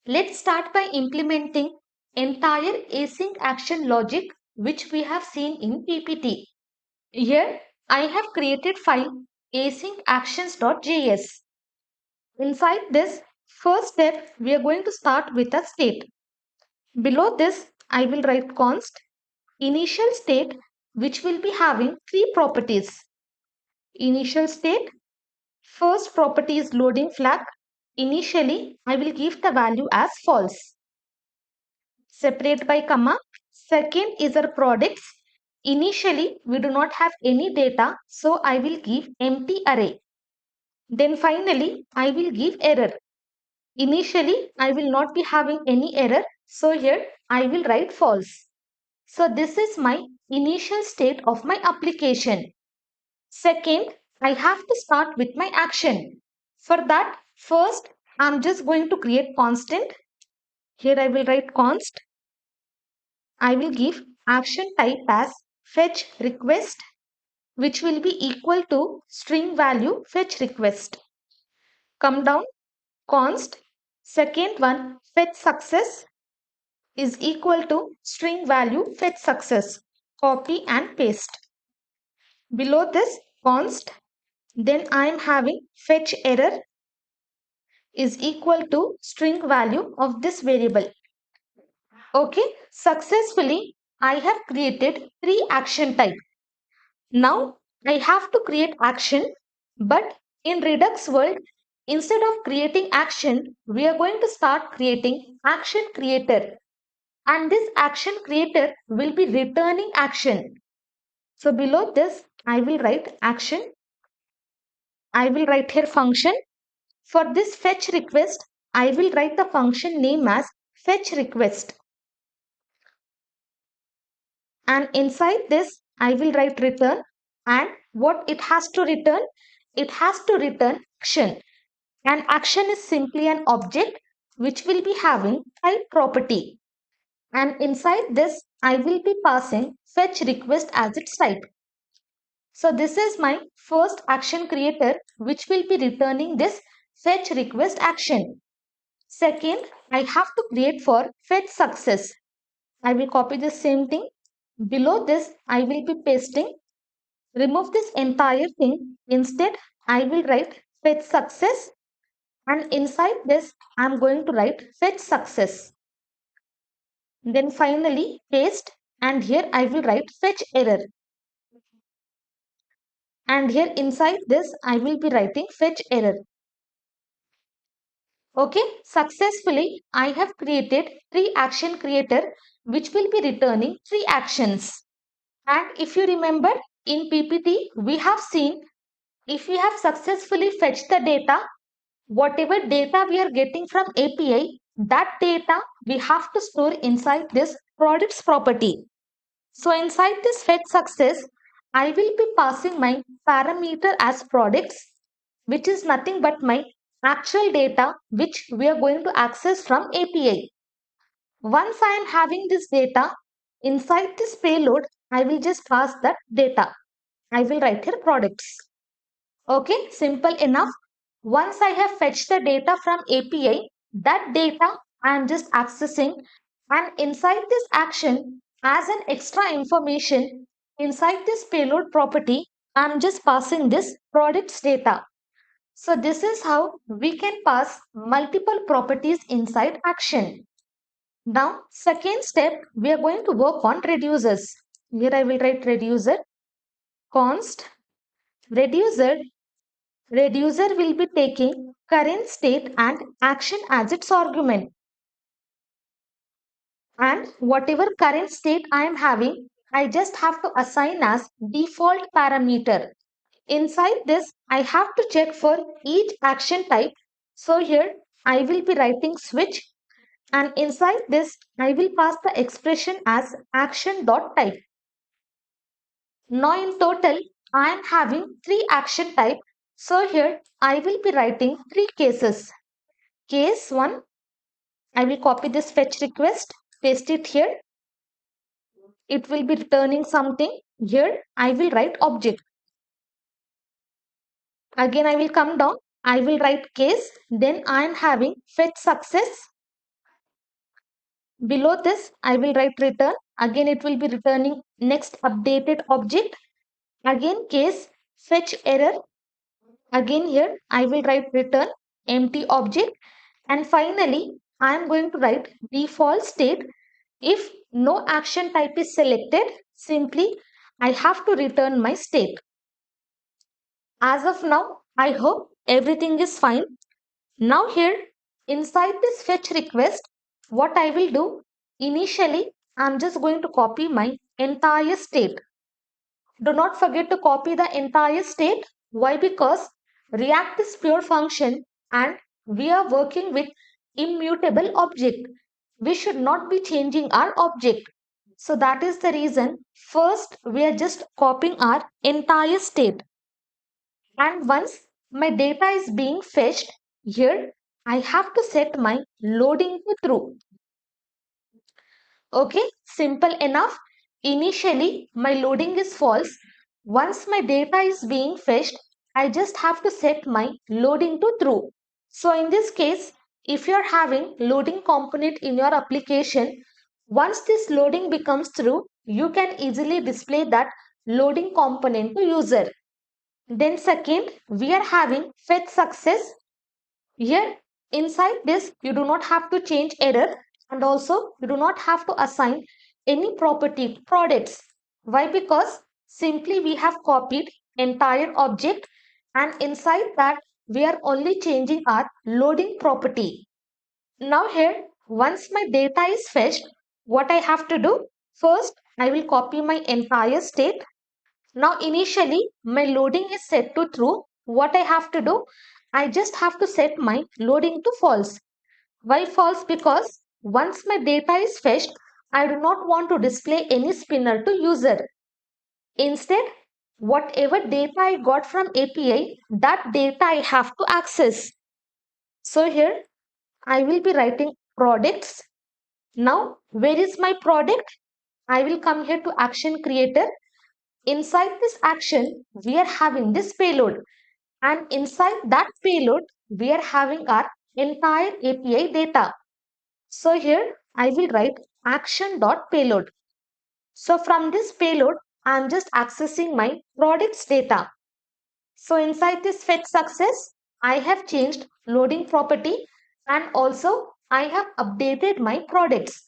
Let's start by implementing entire async action logic which we have seen in PPT. Here I have created file asyncactions.js. Inside this first step we are going to start with a state. Below this I will write const initial state which will be having three properties. Initial state, first property is loading flag. Initially I will give the value as false. Separate by comma. Second is our products. Initially, we do not have any data, so I will give empty array. Then finally, I will give error. Initially, I will not be having any error, so here I will write false. So this is my initial state of my application. Second, I have to start with my action. For that, first, I'm just going to create constant. Here I will write const. I will give action type as fetch request, which will be equal to string value fetch request. Come down, const second one fetch success is equal to string value fetch success. Copy and paste. Below this const, then I am having fetch error is equal to string value of this variable. Okay, successfully I have created three action type. Now I have to create action, but in Redux world, instead of creating action, we are going to start creating action creator. And this action creator will be returning action. So below this, I will write action. I will write here function. For this fetch request, I will write the function name as fetch request. And inside this, I will write return. And what it has to return? It has to return action. An action is simply an object which will be having type property. And inside this, I will be passing fetch request as its type. So this is my first action creator which will be returning this fetch request action. Second, I have to create for fetch success. I will copy the same thing. Below this, I will be pasting. Remove this entire thing. Instead, I will write fetch success. And inside this, I am going to write fetch success. Then finally paste, and here I will write fetch error. And here inside this, I will be writing fetch error. Okay, successfully I have created three action creator which will be returning three actions. And if you remember in PPT, we have seen if we have successfully fetched the data, whatever data we are getting from API, that data we have to store inside this products property. So inside this fetch success, I will be passing my parameter as products, which is nothing but my actual data which we are going to access from API. Once I am having this data, inside this payload, I will just pass that data. I will write here products. Okay, simple enough. Once I have fetched the data from API, that data I am just accessing, and inside this action, as an extra information, inside this payload property, I am just passing this products data. So this is how we can pass multiple properties inside action. Now, second step, we are going to work on reducers. Here I will write reducer, const reducer. Reducer will be taking current state and action as its argument. And whatever current state I am having, I just have to assign as default parameter. Inside this, I have to check for each action type. So here I will be writing switch, and inside this I will pass the expression as action.type. Now in total, I am having three action type. So here I will be writing three cases. Case 1, I will copy this fetch request, paste it here. It will be returning something. Here I will write object. Again I will come down. I will write case. Then I am having fetch success. Below this, I will write return. Again, it will be returning next updated object. Again, case fetch error. Again, here I will write return empty object. And finally, I am going to write default state. If no action type is selected, simply I have to return my state. As of now, I hope everything is fine. Now here, inside this fetch request, what I will do, initially, I'm just going to copy my entire state. Do not forget to copy the entire state. Why? Because React is pure function and we are working with immutable object. We should not be changing our object. So that is the reason first we are just copying our entire state. And once my data is being fetched, here I have to set my loading to true. Okay, simple enough. Initially, my loading is false. Once my data is being fetched, I just have to set my loading to true. So in this case, if you're having loading component in your application, once this loading becomes true, you can easily display that loading component to user. Then second, we are having fetch success. Here, inside this, you do not have to change error and also you do not have to assign any property to products. Why? Because simply we have copied entire object and inside that we are only changing our loading property. Now here, once my data is fetched, what I have to do? First, I will copy my entire state. Now initially my loading is set to true. What I have to do? I just have to set my loading to false. Why false? Because once my data is fetched, I do not want to display any spinner to user. Instead, whatever data I got from API, that data I have to access. So here I will be writing products. Now where is my product? I will come here to action creator. Inside this action, we are having this payload, and inside that payload, we are having our entire API data. So here I will write action.payload. So from this payload, I am just accessing my products data. So inside this fetch success, I have changed loading property and also I have updated my products.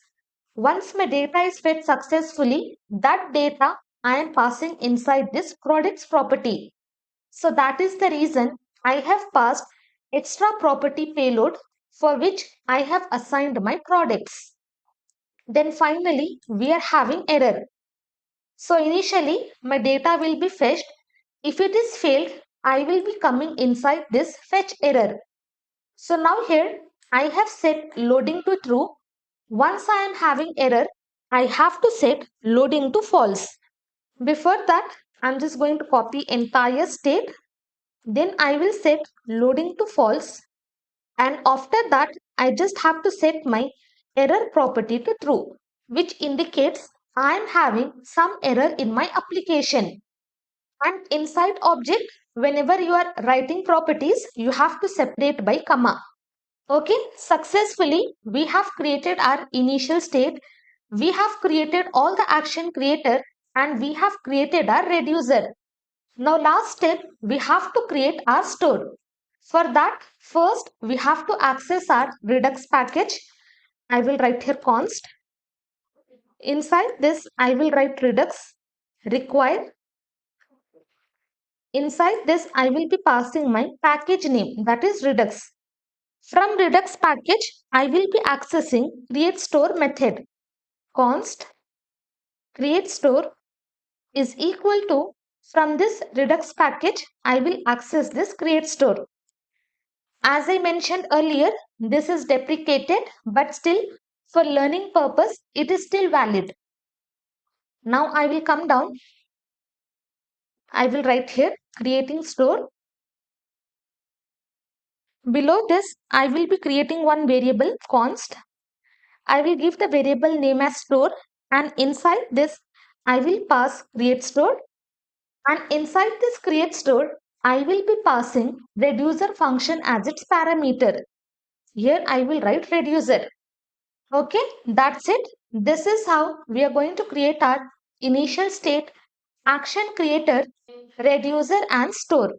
Once my data is fed successfully, that data I am passing inside this products property. So that is the reason I have passed extra property payload for which I have assigned my products. Then finally, we are having error. So initially, my data will be fetched. If it is failed, I will be coming inside this fetch error. So now here, I have set loading to true. Once I am having error, I have to set loading to false. Before that, I'm just going to copy entire state. Then I will set loading to false. And after that, I just have to set my error property to true, which indicates I am having some error in my application. And inside object, whenever you are writing properties, you have to separate by comma. Okay, successfully, we have created our initial state. We have created all the action creator and we have created our reducer. Now last step, we have to create our store. For that, first we have to access our Redux package. I will write here const. Inside this, I will write Redux require. Inside this, I will be passing my package name, that is Redux. From Redux package, I will be accessing create store method. Const create store is equal to, from this Redux package, I will access this create store. As I mentioned earlier, this is deprecated, but still for learning purpose, it is still valid. Now I will come down. I will write here creating store. Below this, I will be creating one variable const. I will give the variable name as store and inside this, I will pass create store and inside this create store, I will be passing reducer function as its parameter. Here I will write reducer. Okay, that's it. This is how we are going to create our initial state, action creator, reducer and store.